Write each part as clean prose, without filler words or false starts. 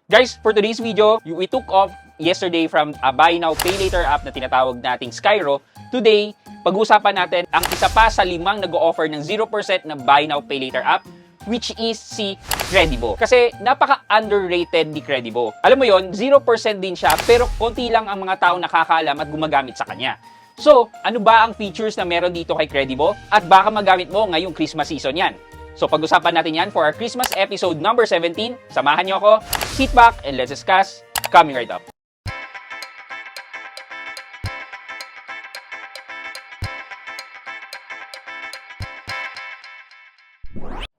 Guys, for today's video, we took off yesterday from a buy now pay later app na tinatawag nating Skyro. Today, pag-uusapan natin ang isa pa sa 5 nag-o-offer ng 0% na buy now pay later app, which is si Credivo. Kasi napaka-underrated ni Credivo. Alam mo yon, 0% din siya pero konti lang ang mga tao nakakaalam at gumagamit sa kanya. So, ano ba ang features na meron dito kay Credivo? At baka magamit mo ngayong Christmas season yan. So, pag-usapan natin yan for our Christmas episode number 17. Samahan niyo ako, sit back and let's discuss. Coming right up.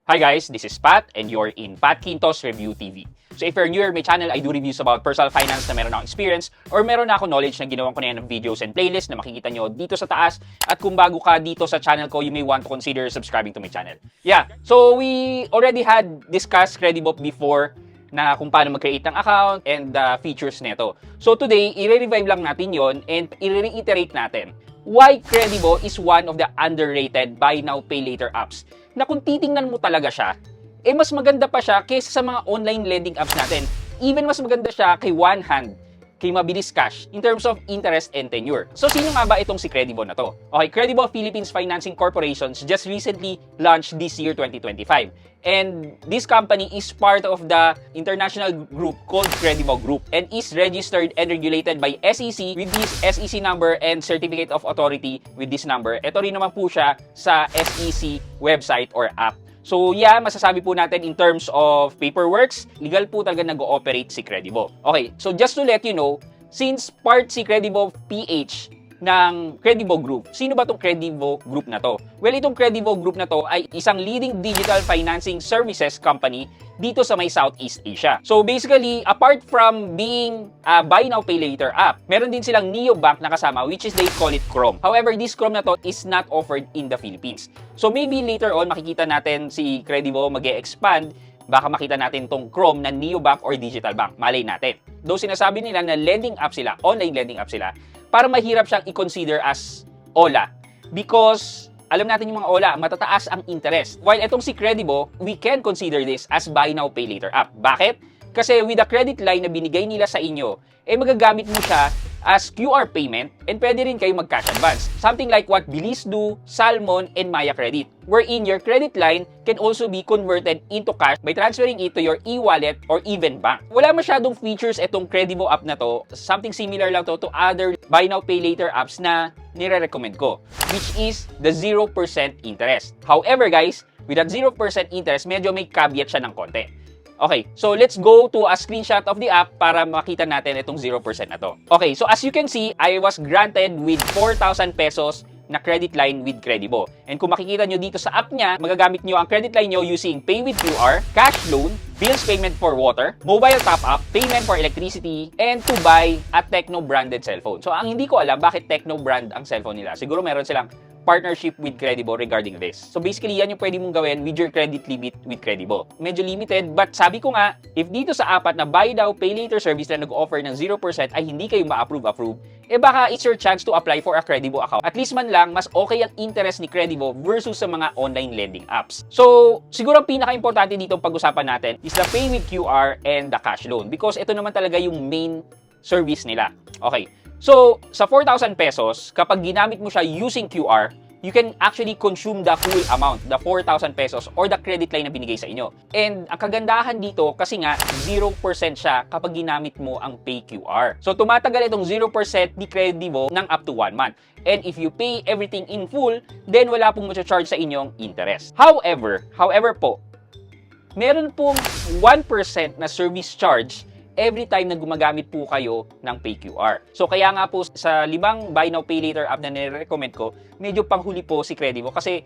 Hi guys, this is Pat and you're in Pat Quintos Review TV. So if you're newer to my channel, I do reviews about personal finance na meron akong experience or meron na ako knowledge na ginawan ko na yan ng videos and playlist na makikita nyo dito sa taas. At kung bago ka dito sa channel ko, you may want to consider subscribing to my channel. Yeah, so we already had discussed Credivo before na kung paano mag-create ng account and the features nito. So today, i-revive lang natin yon and i-reiterate natin why Credivo is one of the underrated buy now pay later apps na kung titingnan mo talaga siya, mas maganda pa siya kaysa sa mga online lending apps natin. Even mas maganda siya kay One Hand, kay Mabilis Cash, in terms of interest and tenure. So, sino nga ba itong si Credivo na to? Okay, Credivo Philippines Financing Corporations just recently launched this year, 2025. And this company is part of the international group called Credivo Group and is registered and regulated by SEC with this SEC number and Certificate of Authority with this number. Ito rin naman po siya sa SEC website or app. So yeah, masasabi po natin in terms of paperworks, legal po talaga nag-ooperate si Credivo. Okay, so just to let you know, since part si Credivo PH ng Credivo Group, sino ba itong Credivo Group na to? Well, itong Credivo Group na to ay isang leading digital financing services company dito sa may Southeast Asia. So basically, apart from being a buy now pay later app, meron din silang neobank na kasama which is they call it Chrome. However, this Chrome na to is not offered in the Philippines. So maybe later on makikita natin si Credivo mag-e-expand, baka makita natin tong Chrome na neobank or digital bank. Malay natin. Though sinasabi nila na lending app sila, online lending app sila, para mahirap siyang i-consider as OLA because alam natin yung mga OLA, matataas ang interest. While itong si Credivo, we can consider this as buy now pay later app. Bakit? Kasi with the credit line na binigay nila sa inyo, magagamit mo siya as QR payment and pwede rin kayo mag-cash advance. Something like what Bilis do, Salmon, and Maya Credit, wherein your credit line can also be converted into cash by transferring it to your e-wallet or even bank. Wala masyadong features itong Credivo app na to. Something similar lang to other buy now pay later apps na nire-recommend ko, which is the 0% interest. However guys, with that 0% interest, medyo may caveat siya ng konti. Okay, so let's go to a screenshot of the app para makita natin itong 0% na to. Okay, so as you can see, I was granted with 4,000 pesos na credit line with Credivo. And kung makikita nyo dito sa app niya, magagamit nyo ang credit line nyo using Pay with QR, Cash Loan, Bills Payment for Water, Mobile Top-Up, Payment for Electricity, and to buy a Tecno branded cellphone. So ang hindi ko alam bakit Tecno brand ang cellphone nila. Siguro meron silang partnership with Credivo regarding this. So basically, yan yung pwede mong gawin with your credit limit with Credivo. Medyo limited, but sabi ko nga, if dito sa apat na buy now, pay later service na nag-offer ng 0% ay hindi kayo ma-approve, baka it's your chance to apply for a Credivo account. At least man lang, mas okay ang interest ni Credivo versus sa mga online lending apps. So, siguro ang pinaka-importante dito pag-usapan natin is the pay with QR and the cash loan because ito naman talaga yung main service nila. Okay. So, sa 4,000 pesos, kapag ginamit mo siya using QR, you can actually consume the full amount, the 4,000 pesos or the credit line na binigay sa inyo. And ang kagandahan dito, kasi nga, 0% siya kapag ginamit mo ang Pay QR. So, tumatagal itong 0% ni Credivo ng up to 1 month. And if you pay everything in full, then wala pong charge sa inyong interest. However po, meron pong 1% na service charge every time na gumagamit po kayo ng PayQR. So kaya nga po sa 5 buy now pay later app na nire-recommend ko, medyo panghuli po si Credivo kasi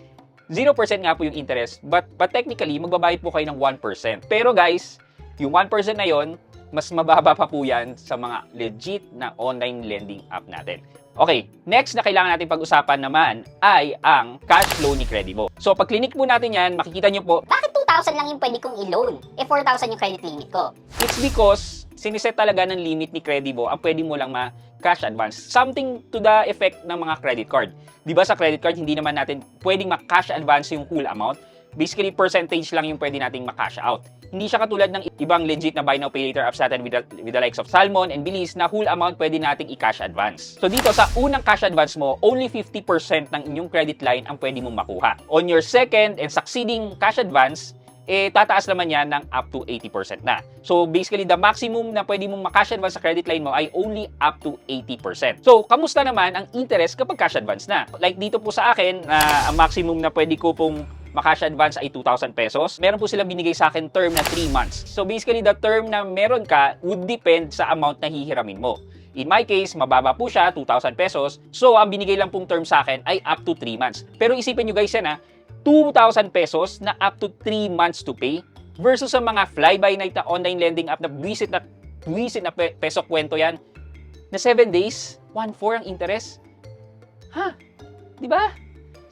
0% nga po yung interest but technically magbabayad po kayo ng 1%. Pero guys, yung 1% na yon, mas mababa pa po yan sa mga legit na online lending app natin. Okay, next na kailangan natin pag-usapan naman ay ang cash loan ni Credivo. So pag clinic po natin yan, makikita nyo po, bakit 2,000 lang yung pwede kong i-loan? 4,000 yung credit limit ko. It's because siniset talaga ng limit ni Credivo ang pwede mo lang ma-cash advance. Something to the effect ng mga credit card. Di ba sa credit card, hindi naman natin pwedeng ma-cash advance yung full amount. Basically, percentage lang yung pwede nating ma-cash out. Hindi siya katulad ng ibang legit na buy now pay later apps natin with the likes of Salmon and Bilis na whole amount pwede nating i-cash advance. So dito sa unang cash advance mo, only 50% ng inyong credit line ang pwede mong makuha. On your second and succeeding cash advance, tataas naman yan ng up to 80% na. So, basically, the maximum na pwede mong makash advance sa credit line mo ay only up to 80%. So, kamusta naman ang interest kapag cash advance na? Like dito po sa akin, ang maximum na pwede ko pong makash advance ay 2,000 pesos. Meron po silang binigay sa akin term na 3 months. So, basically, the term na meron ka would depend sa amount na hihiramin mo. In my case, mababa po siya, 2,000 pesos. So, ang binigay lang pong term sa akin ay up to 3 months. Pero isipin nyo guys yan 2,000 pesos na up to 3 months to pay versus sa mga fly-by-night na online lending app na visit na peso kwento yan na 7 days, 1/4 ang interest. Di ba?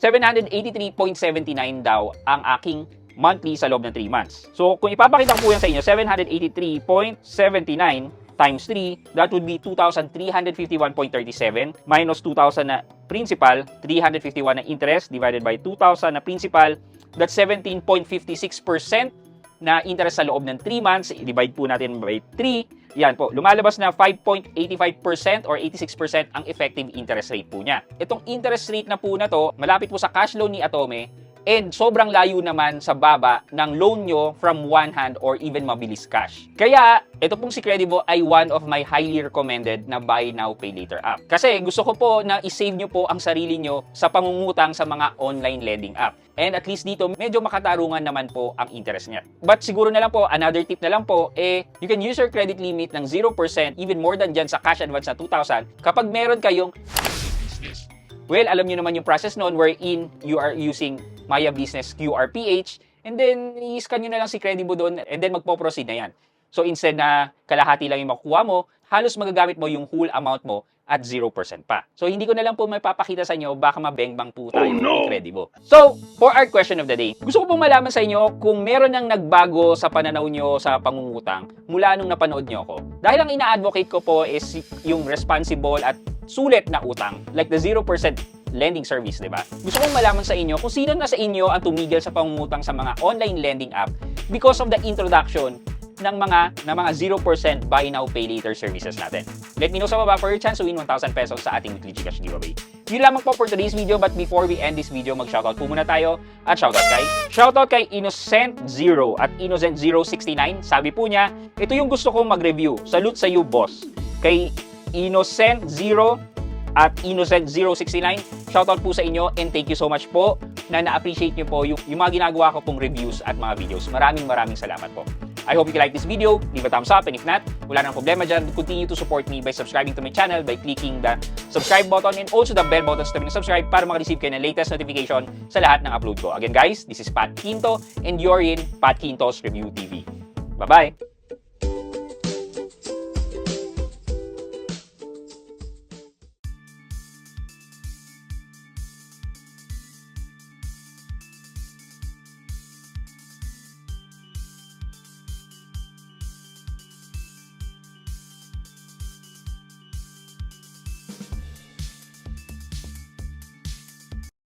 783.79 daw ang aking monthly sa loob ng 3 months. So, kung ipapakita ko po yan sa inyo, 783.79 times 3, that would be 2,351.37 minus 2,000 na principal, 351 na interest divided by 2,000 na principal, that's 17.56% na interest sa loob ng 3 months. I-divide po natin by 3. Yan po, lumalabas na 5.85% or 86% ang effective interest rate po niya. Itong interest rate na po na to, malapit po sa cash loan ni Atome, and sobrang layo naman sa baba ng loan nyo from one hand or even mabilis cash. Kaya, ito pong si Credivo ay one of my highly recommended na buy now, pay later app. Kasi gusto ko po na isave nyo po ang sarili nyo sa pangungutang sa mga online lending app. And at least dito, medyo makatarungan naman po ang interest niya. But siguro na lang po, another tip na lang po, you can use your credit limit ng 0%, even more than dyan sa cash advance na 2,000, kapag meron kayong business. Well, alam nyo naman yung process noon wherein you are using Maya Business QRPH and then i-scan nyo na lang si Credivo doon and then magpo-proceed na yan. So instead na kalahati lang yung makukuha mo, halos magagamit mo yung whole amount mo at 0% pa. So hindi ko na lang po mapapakita sa inyo, baka mabengbang po tayo ni Credivo. So, for our question of the day, gusto ko pong malaman sa inyo kung meron nang nagbago sa pananaw nyo sa pangungutang mula nung napanood nyo ko. Dahil ang ina-advocate ko po is yung responsible at sulit na utang, like the 0% lending service, di ba? Gusto kong malaman sa inyo kung sino na sa inyo ang tumigil sa pangungutang sa mga online lending app because of the introduction ng mga 0% buy now pay later services natin. Let me know sa baba for your chance to win 1,000 pesos sa ating weekly Gcash giveaway. Yun lamang po for today's video, but before we end this video, mag-shoutout po muna tayo at shoutout kay Innocent0 at Innocent069. Sabi po niya, ito yung gusto kong mag-review. Salute sa you, boss. Kay Innocent0 at Innocent069, shoutout po sa inyo and thank you so much po na na-appreciate nyo po yung mga ginagawa ko pong reviews at mga videos. Maraming salamat po. I hope you like this video, leave a thumbs up, and if not, wala nang problema dyan. Continue to support me by subscribing to my channel by clicking the subscribe button and also the bell button sa tabi ng subscribe para makareceive kayo ng latest notification sa lahat ng upload ko. Again guys, this is Pat Quinto and you're in Pat Quinto's Review TV. Bye-bye!